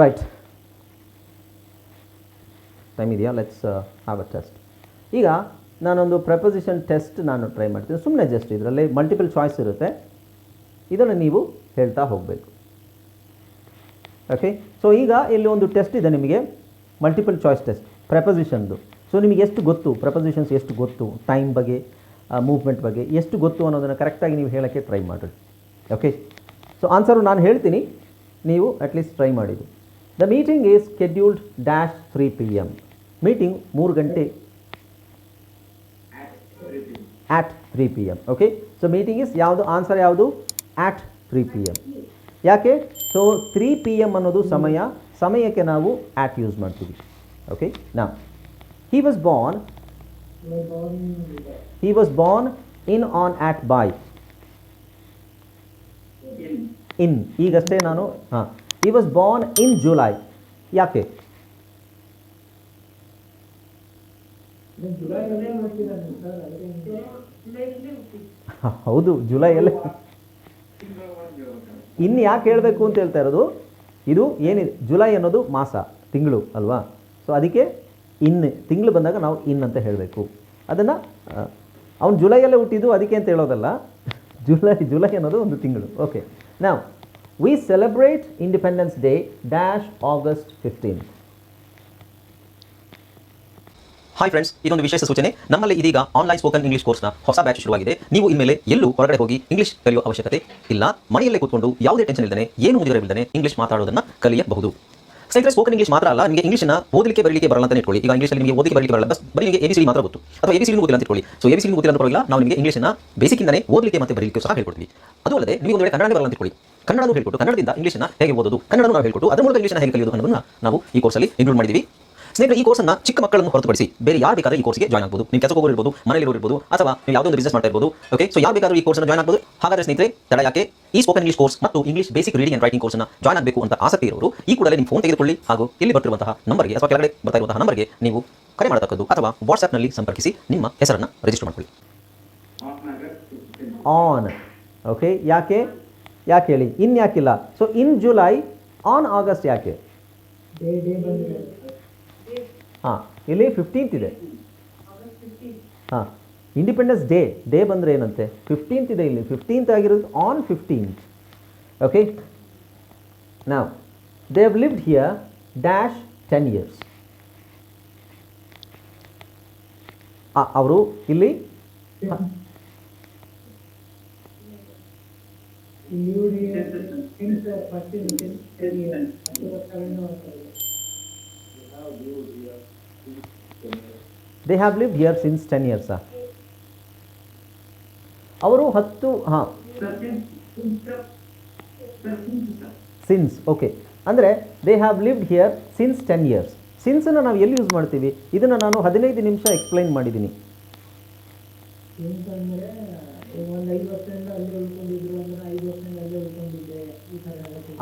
Right, time ಇದೆಯಾ? Let's have a test. ಈಗ ನಾನೊಂದು ಪ್ರಪೋಸಿಷನ್ ಟೆಸ್ಟ್ ನಾನು ಟ್ರೈ ಮಾಡ್ತೀನಿ. ಸುಮ್ಮನೆ ಜಸ್ಟ್ ಇದರಲ್ಲಿ ಮಲ್ಟಿಪಲ್ ಚಾಯ್ಸ್ ಇರುತ್ತೆ, ಇದನ್ನು ನೀವು ಹೇಳ್ತಾ ಹೋಗಬೇಕು. ಓಕೆ, ಸೊ ಈಗ ಇಲ್ಲಿ ಒಂದು ಟೆಸ್ಟ್ ಇದೆ ನಿಮಗೆ, ಮಲ್ಟಿಪಲ್ ಚಾಯ್ಸ್ ಟೆಸ್ಟ್ ಪ್ರಪೋಸಿಷನ್ದು. ಸೊ ನಿಮಗೆ ಎಷ್ಟು ಗೊತ್ತು, ಪ್ರಪೋಸಿಷನ್ಸ್ ಎಷ್ಟು ಗೊತ್ತು, ಟೈಮ್ ಬಗ್ಗೆ, ಮೂವ್ಮೆಂಟ್ ಬಗ್ಗೆ ಎಷ್ಟು ಗೊತ್ತು ಅನ್ನೋದನ್ನು ಕರೆಕ್ಟಾಗಿ ನೀವು ಹೇಳೋಕ್ಕೆ ಟ್ರೈ ಮಾಡಿ. ಓಕೆ, ಸೊ ಆನ್ಸರು ನಾನು ಹೇಳ್ತೀನಿ, ನೀವು ಅಟ್ಲೀಸ್ಟ್ ಟ್ರೈ ಮಾಡಿದ್ದು. The meeting is scheduled dash 3 PM. Meeting 3 ಗಂಟೆ at 3 PM. Okay, so meeting is ಯಾವುದು, ಆನ್ಸರ್ ಯಾವುದು? at 3 PM. ಯಾಕೆ? ಸೊ 3 PM ಅನ್ನೋದು ಸಮಯಕ್ಕೆ ನಾವು at ಯೂಸ್ ಮಾಡ್ತೀವಿ. ಓಕೆ, ನಾ he was born in, on, at, by. in ಈಗಷ್ಟೇ ನಾನು he was born in July. ಯಾಕೆ? ಹೌದು, ಜುಲೈಯಲ್ಲೇ. ಇನ್ನು ಯಾಕೆ ಹೇಳಬೇಕು ಅಂತ ಹೇಳ್ತಾ ಇರೋದು, ಇದು ಏನಿದೆ, ಜುಲೈ ಅನ್ನೋದು ಮಾಸ, ತಿಂಗಳು ಅಲ್ವಾ? ಸೊ ಅದಕ್ಕೆ ತಿಂಗಳು ಬಂದಾಗ ನಾವು ಅಂತ ಹೇಳಬೇಕು. ಅದನ್ನು ಅವನು ಜುಲೈಯಲ್ಲೇ ಹುಟ್ಟಿದ್ದು ಅದಕ್ಕೆ ಅಂತ ಹೇಳೋದಲ್ಲ, ಜುಲೈ ಅನ್ನೋದು ಒಂದು ತಿಂಗಳು. ಓಕೆ, ನಾವು V celebrate independence day dash August 15. Hi friends, ಇದೊಂದು ವಿಶೇಷ ಸೂಚನೆ. ನಮ್ಮಲ್ಲಿ ಇದೀಗ ಆನ್ಲೈನ್ ಸ್ಪೋಕನ್ ಇಂಗ್ಲಿಷ್ ಕೋರ್ಸ್ನ ಹೊಸ ಬ್ಯಾಚ್ ಶುರುವಾಗಿದೆ. ನೀವು ಇನ್ಮೇಲೆ ಎಲ್ಲೂ ಹೊರಗಡೆ ಹೋಗಿ ಇಂಗ್ಲಿಷ್ ಕಲಿಯುವ ಅವಶ್ಯಕತೆ ಇಲ್ಲ. ಮನೆಯಲ್ಲೇ ಕೂತ್ಕೊಂಡು ಯಾವುದೇ ಟೆನ್ಷನ್ ಇಲ್ಲದೆ, ಏನು ಮುಗಿದಿರಬಿಲ್ಲದೆ ಇಂಗ್ಲಿಷ್ ಮಾತಾಡೋದನ್ನು ಕಲಿಯಬಹುದು. ಸ್ನೇಹಿತರೆ, ಸ್ಪೋಕನ್ ಇಂಗ್ಲಿಷ್ ಮಾತ್ರ ಅಲ್ಲ, ನಿಮಗೆ ಇಂಗ್ಲಿಷ್ನ ಓದಲಿಕ್ಕೆ ಬರಲಿಕ್ಕೆ ಬರಲ್ಲ ಅಂತ ಇಟ್ಕೊಳ್ಳಿ. ಈಗ ಇಂಗ್ಲಿಷಲ್ಲಿ ನಿಮಗೆ ಓದಲಿಕ್ಕೆ ಬರಲಿಕ್ಕೆ ಬರಲ್ಲ, ಬರೀ ನಿಮಗೆ ABCD ಮಾತ್ರ ಗೊತ್ತು, ಅಥವಾ ABCD ಗೊತ್ತಿಲ್ಲ ಅಂತ ಇಟ್ಕೊಳ್ಳಿ. ಸೊ ABCD ಗೊತ್ತಿಲ್ಲ ಅಂತ ಪರವಾಗಿಲ್ಲ, ನಾವು ನಿಮಗೆ ಇಂಗ್ಲಿಷ್ನ ಬೇಸಿಕ್ಕಿಂದನೇ ಓದಲಿಕ್ಕೆ ಮತ್ತೆ ಬರಲಿಕ್ಕೆ ಸಹ ಹೇಳ್ಕೊಡ್ತೀವಿ. ಅದು ಅಲ್ಲದೆ ನೀವು ಒಂದು ವೇಳೆ ಕನ್ನಡ ಬರಲ್ಲ ಅಂತ ಇಟ್ಕೊಳ್ಳಿ, ಕನ್ನಡನೂ ಹೇಳ್ಕೊಟ್ಟು, ಕನ್ನಡದಿಂದ ಇಂಗ್ಲಿಷ್ನ ಹೇಗೆ ಓದೋದು, ಕನ್ನಡನೂ ನಾವು ಹೇಳ್ಕೊಟ್ಟು, ಅದರ ಮೂಲಕ ಇಂಗ್ಲಿಷ್ನ ಹೇಗೆ ಕಲಿಯೋದು ಅನ್ನೋದನ್ನು ನಾವು ಈ ಕೋರ್ಸಲ್ಲಿ ಇನ್ಕ್ಲೂಡ್ ಮಾಡಿದ್ದೀವಿ. ಸ್ನೇಹಿತರೆ, ಈ ಕೋರ್ಸನ್ನು ಚಿಕ್ಕ ಮಕ್ಕಳನ್ನು ಹೊರತುಪಡಿಸಿ ಬೇರೆ ಯಾರು ಬೇಕಾದ್ರೆ ಈ ಕೋರ್ಸ್ಗೆ ಜಾಯ್ನ್ ಆಗಬಹುದು. ನೀವು ಕೆಲಸಕ್ಕೆ ಹೋಗಿರ್ಬೋದು, ಮನೆಯಲ್ಲಿ ಇರ್ಬೋದು, ಅಥವಾ ನೀವು ಯಾವುದೋ ಒಂದು ಬಿಸ್ನೆಸ್ ಮಾಡ್ತಾ ಇರ್ಬೋದು. ಓಕೆ, ಸೊ ಯಾರು ಬೇಕಾದ್ರೂ ಈ ಕೋರ್ಸ್ನ ಜಾಯ್ನ್ ಆಗಬಹುದು. ಹಾಗಾದ್ರೆ ಸ್ನೇಹಿತರೆ, ತಡ ಯಾಕೆ? ಈ ಸ್ಪೋಕನ್ ಇಂಗ್ಲಿಷ್ ಕೋರ್ಸ್ ಮತ್ತು English basic reading and writing ಕೋರ್ಸ್ನ ಜಾಯ್ನ್ ಆಗಬೇಕು ಅಂತ ಆಸಕ್ತಿ ಇರೋರು ಈ ಕೂಡಲೇ ನಿಮ್ಮ ಫೋನ್ ತೆಗೆದುಕೊಳ್ಳಿ, ಹಾಗೂ ಇಲ್ಲಿ ಬರ್ತಿರುವಂತಹ ನಂಬರ್ಗೆ ಅಥವಾ ಕೆಳಗಡೆ ಬರ್ತಾ ಇರುವಂತಹ ನಂಬರ್ಗೆ ನೀವು ಕರೆ ಮಾಡತಕ್ಕದ್ದು, ಅಥವಾ ವಾಟ್ಸ್ಆ್ಯಪ್ನಲ್ಲಿ ಸಂಪರ್ಕಿಸಿ ನಿಮ್ಮ ಹೆಸರನ್ನು ರಿಜಿಸ್ಟರ್ ಮಾಡಿಕೊಳ್ಳಿ. ಆನ್. ಓಕೆ, ಯಾಕೆ ಹೇಳಿ? ಇನ್ ಯಾಕಿಲ್ಲ? So in July, on August ಯಾಕೆ? ಇಲ್ಲಿ 15th ಇದೆ. ಇಂಡಿಪೆಂಡೆನ್ಸ್ ಡೇ ಬಂದರೆ ಏನಂತೆ? 15th ಇದೆ, ಇಲ್ಲಿ 15th ಆಗಿರೋದು, ಆನ್ 15th. ಓಕೆ, ನಾವು they have lived here dash 10 years. ಅವರು ಇಲ್ಲಿ they have lived here since 10 years. ಅವರು 10 ಸಿನ್ಸ್. ಓಕೆ, ಅಂದರೆ they have lived here since 10 years. ಸಿನ್ಸನ್ನು ನಾವು ಎಲ್ಲಿ ಯೂಸ್ ಮಾಡ್ತೀವಿ? ಇದನ್ನು ನಾನು 15 ನಿಮಿಷ ಎಕ್ಸ್ಪ್ಲೈನ್ ಮಾಡಿದ್ದೀನಿ.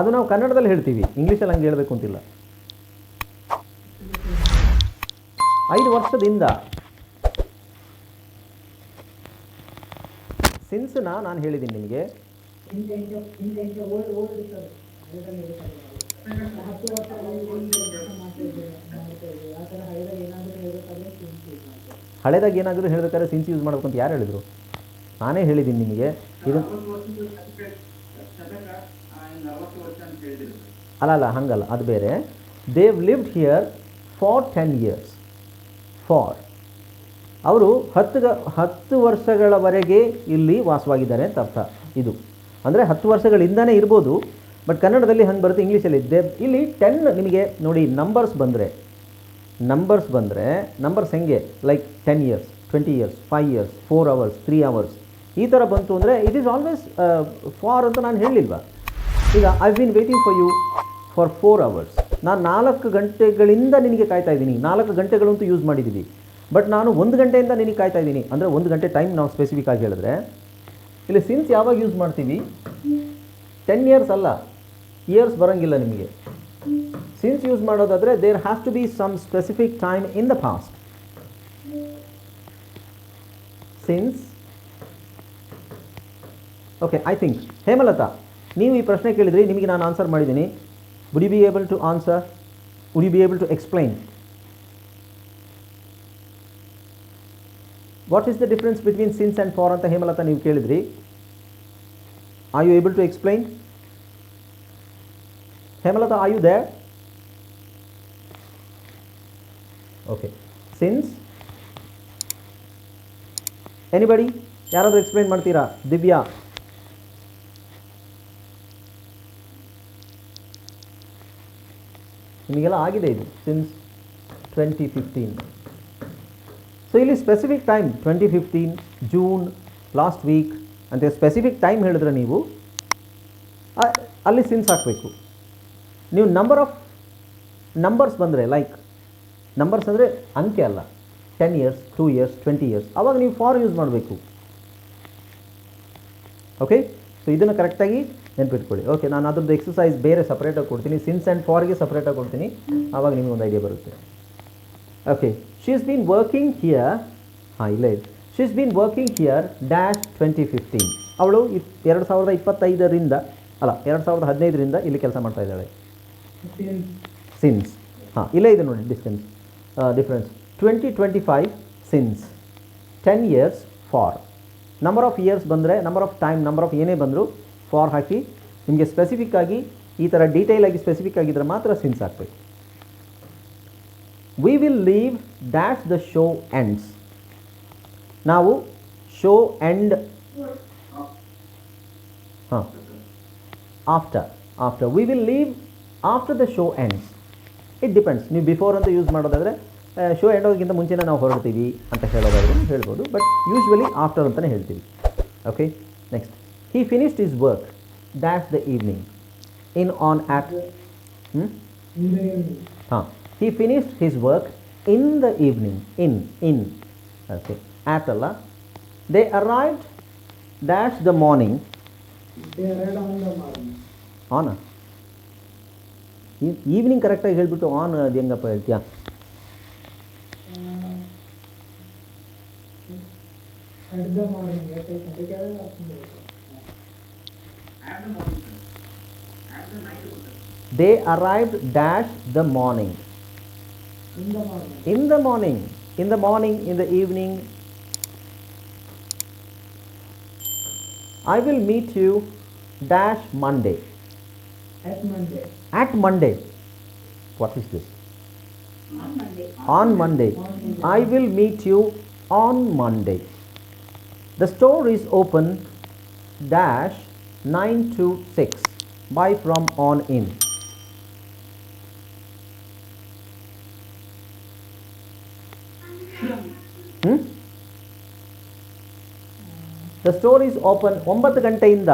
ಅದು ನಾವು ಕನ್ನಡದಲ್ಲಿ ಹೇಳ್ತೀವಿ, ಇಂಗ್ಲೀಷಲ್ಲಿ ಹಂಗೆ ಹೇಳಬೇಕು ಅಂತಿಲ್ಲ. 5 ವರ್ಷದಿಂದ ಸಿನ್ಸ್ನ ನಾನು ಹೇಳಿದ್ದೀನಿ ನಿಮಗೆ. ಹಳೆದಾಗ ಏನಾದರೂ ಹೇಳಬೇಕಾದ್ರೆ ಸಿನ್ಸ್ ಯೂಸ್ ಮಾಡಬೇಕು ಅಂತ ಯಾರು ಹೇಳಿದರು? ನಾನೇ ಹೇಳಿದ್ದೀನಿ ನಿಮಗೆ. ಇದು ಅಲ್ಲ, ಹಂಗಲ್ಲ, ಅದು ಬೇರೆ. Dev lived here for 10 years. ಅವರು 10 ವರ್ಷಗಳವರೆಗೆ ಇಲ್ಲಿ ವಾಸವಾಗಿದ್ದಾರೆ ಅಂತ ಅರ್ಥ. ಇದು ಅಂದರೆ 10 ವರ್ಷಗಳಿಂದನೇ ಇರ್ಬೋದು, ಬಟ್ ಕನ್ನಡದಲ್ಲಿ ಹಂಗೆ ಬರುತ್ತೆ, ಇಂಗ್ಲೀಷಲ್ಲಿ ಇಲ್ಲಿ 10 ನಿಮಗೆ ನೋಡಿ. ನಂಬರ್ಸ್ ಬಂದರೆ ನಂಬರ್ಸ್ ಹೆಂಗೆ, like 10 years, 20 years, 5 years, 4 hours, 3 hours ಈ ಥರ ಬಂತು ಅಂದರೆ ಇಟ್ ಈಸ್ ಆಲ್ವೇಸ್ ಫಾರ್ ಅಂತ ನಾನು ಹೇಳಿಲ್ವಾ? ಈಗ I been waiting for you for 4 hours. ನಾನು 4 ಗಂಟೆಗಳಿಂದ ನಿನಗೆ ಕಾಯ್ತಾ ಇದ್ದೀನಿ. 4 ಗಂಟೆಗಳಂತೂ ಯೂಸ್ ಮಾಡಿದ್ದೀವಿ, ಬಟ್ ನಾನು 1 ಗಂಟೆಯಿಂದ ನಿನಗೆ ಕಾಯ್ತಾ ಇದ್ದೀನಿ. ಅಂದರೆ 1 ಗಂಟೆ ಟೈಮ್ ನಾವು ಸ್ಪೆಸಿಫಿಕ್ ಆಗಿ ಹೇಳಿದ್ರೆ, ಇಲ್ಲಿ ಸಿನ್ಸ್ ಯಾವಾಗ ಯೂಸ್ ಮಾಡ್ತೀವಿ? 10 years ಅಲ್ಲ, ಇಯರ್ಸ್ ಬರೋಂಗಿಲ್ಲ ನಿಮಗೆ. ಸಿನ್ಸ್ ಯೂಸ್ ಮಾಡೋದಾದರೆ there has to be some specific time in the past. Since. Okay, I think Hemalatha, ನೀವು ಈ ಪ್ರಶ್ನೆ ಕೇಳಿದ್ರಿ, ನಿಮಗೆ ನಾನು ಆನ್ಸರ್ ಮಾಡಿದ್ದೀನಿ. Would you be able to answer? Would you be able to explain? What is the difference between since and for ಅಂತ ಹೇಮಲತಾ ನೀವು ಕೇಳಿದ್ರಿ. Are you able to explain? Hemalatha, are you there? Okay. Since. Anybody? ಯಾರಾದರೂ explain ಮಾಡ್ತೀರಾ? ದಿವ್ಯಾ. ನಿಮಗೆಲ್ಲ ಆಗಿದೆ ಇದು since 2015. So ಇಲ್ಲಿ specific time 2015 June last week ಅಂತ ಸ್ಪೆಸಿಫಿಕ್ ಟೈಮ್ ಹೇಳಿದ್ರೆ ನೀವು ಅಲ್ಲಿ ಸಿನ್ಸ್ ಹಾಕಬೇಕು. ನೀವು ನಂಬರ್ಸ್ ಬಂದರೆ ಲೈಕ್ ನಂಬರ್ಸ್ ಅಂದರೆ ಅಂಕೆ ಅಲ್ಲ, 10 years 2 years 20 years, ಆವಾಗ ನೀವು ಫಾರ್ ಯೂಸ್ ಮಾಡಬೇಕು. ಓಕೆ, ಸೊ ಇದನ್ನು ಕರೆಕ್ಟಾಗಿ ನೆನ್ಪಿಟ್ಕೊಳ್ಳಿ. ಓಕೆ, ನಾನು ಅದ್ರದ್ದು ಎಕ್ಸಸೈಸ್ ಬೇರೆ ಸಪ್ರೇಟಾಗಿ ಕೊಡ್ತೀನಿ, ಸಿನ್ಸ್ ಆ್ಯಂಡ್ ಫಾರ್ಗೆ ಸಪ್ರೇಟಾಗಿ ಕೊಡ್ತೀನಿ, ಆವಾಗ ನಿಮಗೆ ಒಂದು ಐಡಿಯಾ ಬರುತ್ತೆ. Okay, she is been working here, ಇಲ್ಲೇ she is been working here dash 2015. ಅವಳು 2015ರಿಂದ ಇಲ್ಲಿ ಕೆಲಸ ಮಾಡ್ತಾ ಇದ್ದಾಳೆ. ಸಿನ್ಸ್, ಇಲ್ಲೇ ಇದೆ ನೋಡಿ difference. 2025 since, 10 years for. Number of years ಬಂದರೆ, number of time, number of ಏನೇ ಬಂದರೂ ಫಾರ್ ಹಾಕಿ. ನಿಮಗೆ ಸ್ಪೆಸಿಫಿಕ್ ಆಗಿ ಈ ಥರ ಡೀಟೇಲ್ ಆಗಿ ಸ್ಪೆಸಿಫಿಕ್ ಆಗಿದ್ದರೆ ಮಾತ್ರ ಸಿನ್ಸ್ ಹಾಕಬೇಕು. We will leave dash the show ends. ನಾವು show end after we will leave after the show ends. It depends. ನೀವು ಬಿಫೋರ್ ಅಂತ ಯೂಸ್ ಮಾಡೋದಾದರೆ ಶೋ ಎಂಡ್ ಆಗೋದಕ್ಕಿಂತ ಮುಂಚೆನೇ ನಾವು ಹೊರಡ್ತೀವಿ ಅಂತ ಹೇಳೋದಾದ್ರೆ ಹೇಳ್ಬೋದು, ಬಟ್ ಯೂಶ್ವಲಿ ಆಫ್ಟರ್ ಅಂತಲೇ ಹೇಳ್ತೀವಿ. Okay, next. He finished his work dash the evening in on at. He finished his work in the evening. In okay, at ಅಲ್ಲ. They arrived dash the morning. On evening ಕರೆಕ್ಟಾಗಿ ಹೇಳಿಬಿಟ್ಟು on ಅದು ಹೆಂಗಪ್ಪ ಹೇಳ್ತೀಯಾ? They arrived dash the morning. In the morning, in the evening. I will meet you dash Monday. At Monday. What is this? On Monday. I will meet you on Monday. The store is open dash 9 to 6. Buy from on in. The store is open 9 ಗಂಟೆಯಿಂದ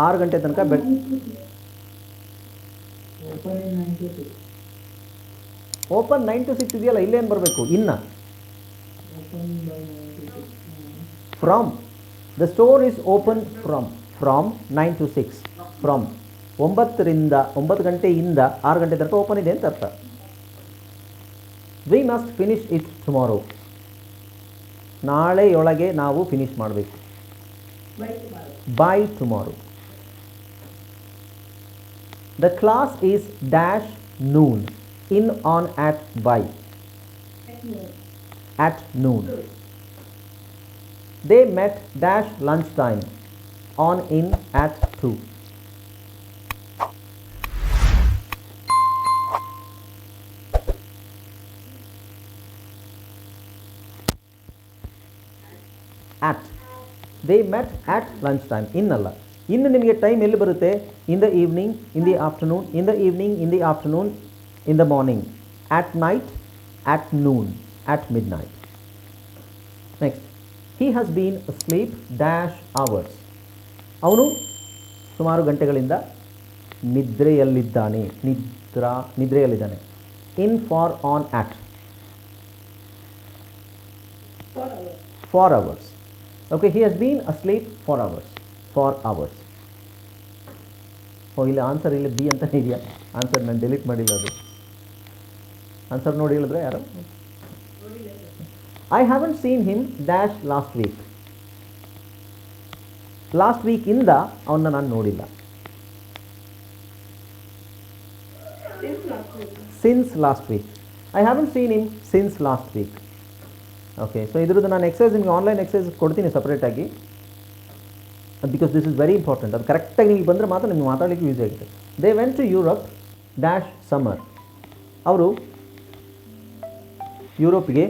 6 ಗಂಟೆ ತನಕ. Open 9 to 6 ಇದೆಯಲ್ಲ, ಇಲ್ಲೇನು ಬರಬೇಕು? ಇನ್ನ from. The store is open from 9 to 6. From 9 ಗಂಟೆಯಿಂದ 6 ಗಂಟೆ ತನಕ ಓಪನ್ ಇದೆ ಅಂತ ಅರ್ಥ. We must finish it tomorrow. ನಾಳೆಯೊಳಗೆ ನಾವು ಫಿನಿಶ್ ಮಾಡಬೇಕು. By tomorrow. The class is dash noon. In on at by. At noon. They met dash lunchtime. On in at 2. At. They met at lunchtime. In ಅಲ್ಲ, ಇನ್ನು ನಿಮಗೆ time ಎಲ್ಲಿ ಬರುತ್ತೆ? ಇನ್ the evening, in the afternoon, in the evening, in the afternoon, in the morning, at night, at noon, at midnight. Next. He has been asleep dash hours. ಅವನು ಸುಮಾರು ಗಂಟೆಗಳಿಂದ ನಿದ್ರೆಯಲ್ಲಿದ್ದಾನೆ. In, for, on, at. 4 hours. Okay, he has been asleep 4 hours. 4 hours. ಇಲ್ಲಿ answer ಇಲ್ಲಿ B ಅಂತ ಇದೆಯಾ? Answer ನಾನು delete ಮಾಡಿಲ್ಲ. ಅದು answer ನೋಡಿ ಹೇಳಿದ್ರೆ ಯಾರು? I haven't seen him dash last week. Last ವೀಕಿಂದ ಅವನ್ನ ನಾನು ನೋಡಿಲ್ಲ. Since last week. I haven't seen him since last week. Okay, so ಇದ್ರದ್ದು ನಾನು ಎಕ್ಸಸೈಸ್ ನಿಮಗೆ ಆನ್ಲೈನ್ ಎಕ್ಸಸೈಸ್ ಕೊಡ್ತೀನಿ ಸಪ್ರೇಟಾಗಿ, because this is very important. ಅದು ಕರೆಕ್ಟಾಗಿ ನಿಮಗೆ ಬಂದರೆ ಮಾತ್ರ ನಿಮ್ಗೆ ಮಾತಾಡಲಿಕ್ಕೆ ಯೂಸ್ ಆಗುತ್ತೆ. They went to Europe dash summer. ಅವರು ಯುರೋಪ್ಗೆ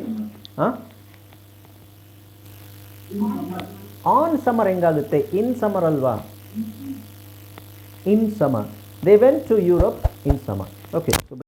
ಆನ್ ಸಮ್ಮರ್ ಹೆಂಗಾಗುತ್ತೆ? ಇನ್ ಸಮ್ಮರ್ ಅಲ್ವಾ? In summer. They went to Europe in summer. Okay, so